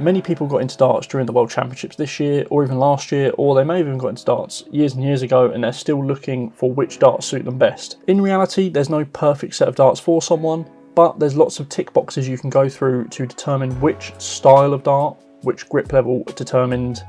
Many people got into darts during the World Championships this year, or even last year, or they may have even got into darts years and years ago, and they're still looking for which darts suit them best. In reality, there's no perfect set of darts for someone, but there's lots of tick boxes you can go through to determine which style of dart, which grip level determined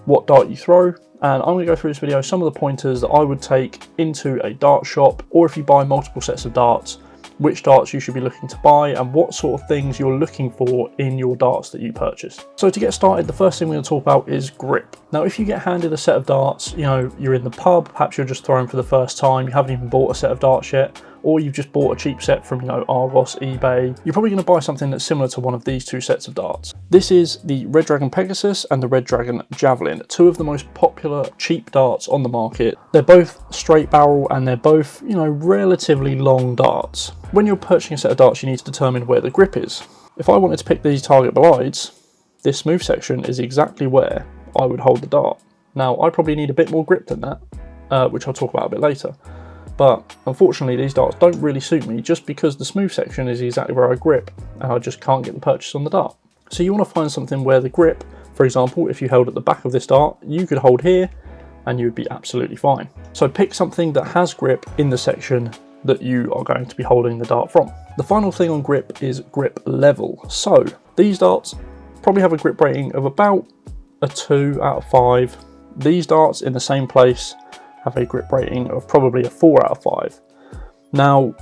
what dart you throw. And I'm going to go through this video some of the pointers that I would take into a dart shop, or if you buy multiple sets of darts, which darts you should be looking to buy and what sort of things you're looking for in your darts that you purchase. So to get started, the first thing we're going to talk about is grip. Now, if you get handed a set of darts, you're in the pub, perhaps you're just throwing for the first time, you haven't even bought a set of darts yet, or you've just bought a cheap set from Argos, eBay, you're probably going to buy something that's similar to one of these two sets of darts. This is the Red Dragon Pegasus and the Red Dragon Javelin, two of the most popular cheap darts on the market. They're both straight barrel and they're both, relatively long darts. When you're purchasing a set of darts, you need to determine where the grip is. If I wanted to pick these target belides, this smooth section is exactly where I would hold the dart. Now, I probably need a bit more grip than that, which I'll talk about a bit later. But unfortunately, these darts don't really suit me just because the smooth section is exactly where I grip and I just can't get the purchase on the dart. So you want to find something where the grip, for example, if you held at the back of this dart, you could hold here and you would be absolutely fine. So pick something that has grip in the section that you are going to be holding the dart from. The final thing on grip is grip level. So these darts probably have a grip rating of about a 2 out of 5. These darts in the same place have a grip rating of probably a 4 out of 5. Now,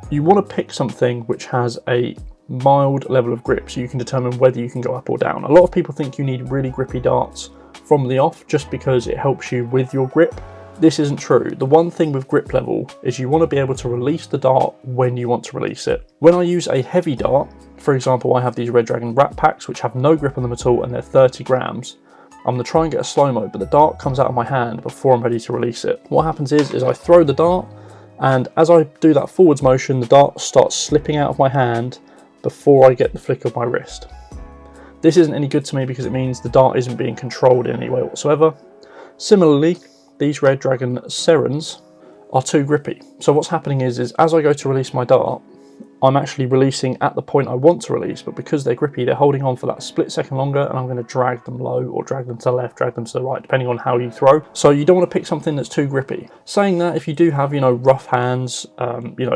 you want to pick something which has a mild level of grip so you can determine whether you can go up or down. A lot of people think you need really grippy darts from the off just because it helps you with your grip. This isn't true. The one thing with grip level is you want to be able to release the dart when you want to release it. When I use a heavy dart, for example, I have these Red Dragon Rat Packs which have no grip on them at all and they're 30 grams. I'm going to try and get a slow-mo, but the dart comes out of my hand before I'm ready to release it. What happens is I throw the dart, and as I do that forwards motion, the dart starts slipping out of my hand before I get the flick of my wrist. This isn't any good to me because it means the dart isn't being controlled in any way whatsoever. Similarly, these Red Dragon Serens are too grippy. So what's happening is as I go to release my dart, I'm actually releasing at the point I want to release, but because they're grippy, they're holding on for that split second longer, and I'm going to drag them low or drag them to the left, drag them to the right, depending on how you throw. So you don't want to pick something that's too grippy. Saying that, if you do have, rough hands,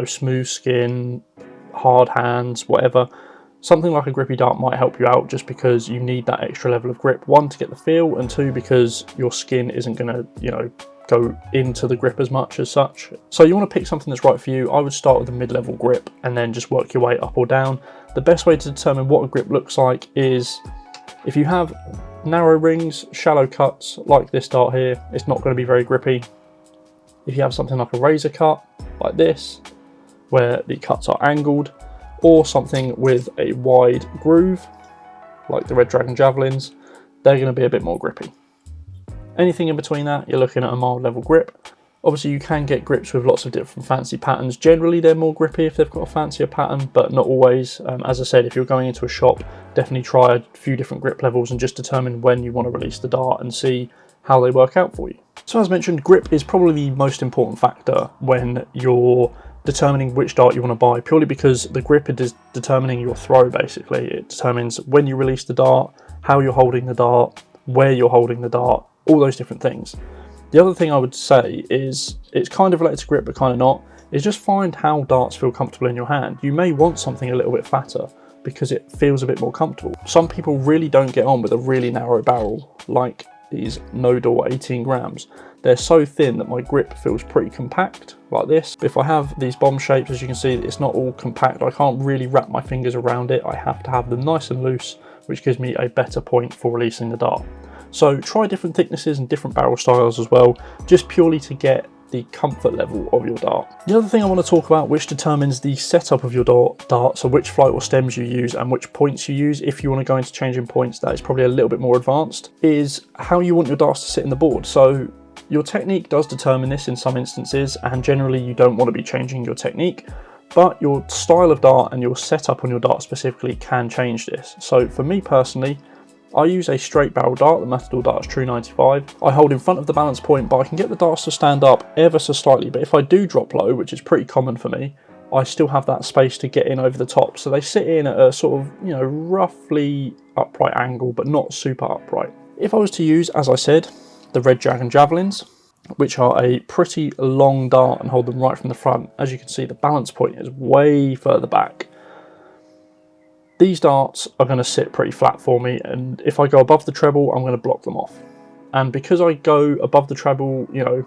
smooth skin, hard hands, whatever, something like a grippy dart might help you out just because you need that extra level of grip. One, to get the feel, and two, because your skin isn't going to, go into the grip as much as such. So you want to pick something that's right for you. I would start with a mid-level grip and then just work your way up or down. The best way to determine what a grip looks like is if you have narrow rings, shallow cuts like this dart here, it's not going to be very grippy. If you have something like a razor cut like this, where the cuts are angled, or something with a wide groove like the Red Dragon Javelins, they're going to be a bit more grippy. Anything in between that, you're looking at a mild level grip. Obviously, you can get grips with lots of different fancy patterns. Generally, they're more grippy if they've got a fancier pattern, but not always. As I said, if you're going into a shop, definitely try a few different grip levels and just determine when you want to release the dart and see how they work out for you. So as mentioned, grip is probably the most important factor when you're determining which dart you want to buy, purely because the grip is determining your throw, basically. It determines when you release the dart, how you're holding the dart, where you're holding the dart, all those different things. The other thing I would say is, it's kind of related to grip but kind of not, is just find how darts feel comfortable in your hand. You may want something a little bit fatter because it feels a bit more comfortable. Some people really don't get on with a really narrow barrel, like these No-Door 18 grams. They're so thin that my grip feels pretty compact, like this. But if I have these bomb shapes, as you can see, it's not all compact. I can't really wrap my fingers around it. I have to have them nice and loose, which gives me a better point for releasing the dart. So try different thicknesses and different barrel styles as well, just purely to get the comfort level of your dart. The other thing I want to talk about, which determines the setup of your dart, so which flight or stems you use and which points you use, if you want to go into changing points, that is probably a little bit more advanced, is how you want your darts to sit in the board. So your technique does determine this in some instances, and generally you don't want to be changing your technique, but your style of dart and your setup on your dart specifically can change this. So for me personally, I use a straight barrel dart, the Matador Darts True 95. I hold in front of the balance point, but I can get the darts to stand up ever so slightly. But if I do drop low, which is pretty common for me, I still have that space to get in over the top. So they sit in at a sort of, you know, roughly upright angle, but not super upright. If I was to use, as I said, the Red Dragon Javelins, which are a pretty long dart, and hold them right from the front, as you can see, the balance point is way further back. These darts are going to sit pretty flat for me, and if I go above the treble, I'm going to block them off. And because I go above the treble, you know,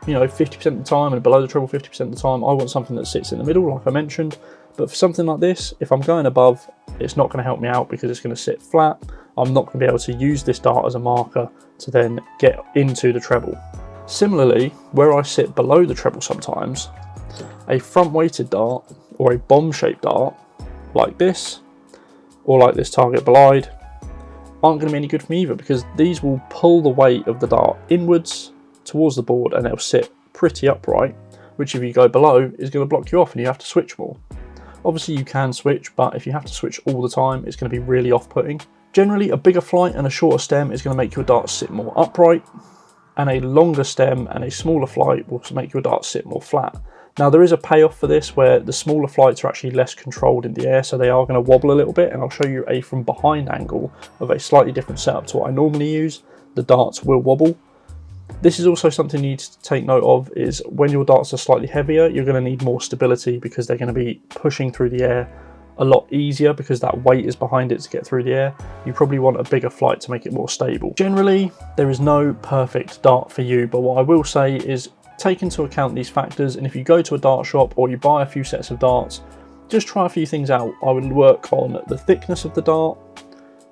50% of the time, and below the treble 50% of the time, I want something that sits in the middle, like I mentioned. But for something like this, if I'm going above, it's not going to help me out because it's going to sit flat. I'm not going to be able to use this dart as a marker to then get into the treble. Similarly, where I sit below the treble sometimes, a front-weighted dart or a bomb-shaped dart like this, or like this target belide, aren't going to be any good for me either, because these will pull the weight of the dart inwards towards the board and they'll sit pretty upright, which if you go below is going to block you off and you have to switch more. Obviously you can switch, but if you have to switch all the time, it's going to be really off-putting. Generally, a bigger flight and a shorter stem is going to make your dart sit more upright, and a longer stem and a smaller flight will make your dart sit more flat. Now there is a payoff for this where the smaller flights are actually less controlled in the air, so they are going to wobble a little bit, and I'll show you a from behind angle of a slightly different setup to what I normally use. The darts will wobble. This is also something you need to take note of, is when your darts are slightly heavier, you're going to need more stability because they're going to be pushing through the air a lot easier because that weight is behind it to get through the air. You probably want a bigger flight to make it more stable. Generally, there is no perfect dart for you, but what I will say is take into account these factors, and if you go to a dart shop or you buy a few sets of darts, just try a few things out. I would work on the thickness of the dart,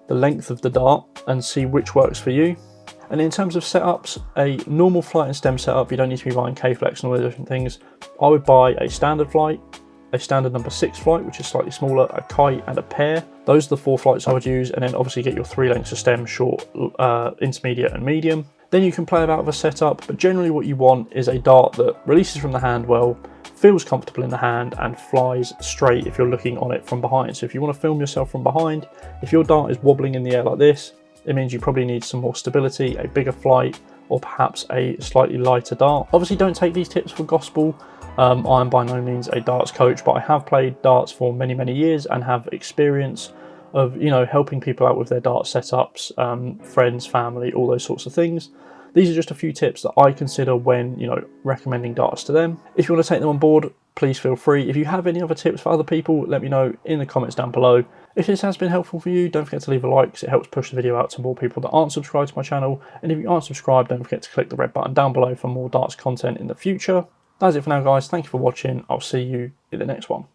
the length of the dart, and see which works for you. And in terms of setups, a normal flight and stem setup, you don't need to be buying K-Flex and all the different things. I would buy a standard flight, a standard number 6 flight, which is slightly smaller, a kite and a pair. Those are the 4 flights I would use, and then obviously get your 3 lengths of stem, short, intermediate and medium. Then you can play about with a setup, but generally what you want is a dart that releases from the hand well, feels comfortable in the hand, and flies straight if you're looking on it from behind. So if you want to film yourself from behind, if your dart is wobbling in the air like this, it means you probably need some more stability, a bigger flight, or perhaps a slightly lighter dart. Obviously don't take these tips for gospel. I am by no means a darts coach, but I have played darts for many, many years and have experience of, you know, helping people out with their dart setups, friends, family, all those sorts of things. These are just a few tips that I consider when, you know, recommending darts to them. If you want to take them on board, please feel free. If you have any other tips for other people, let me know in the comments down below. If this has been helpful for you, don't forget to leave a like, because it helps push the video out to more people that aren't subscribed to my channel. And if you aren't subscribed, don't forget to click the red button down below for more darts content in the future. That's it for now, guys. Thank you for watching. I'll see you in the next one.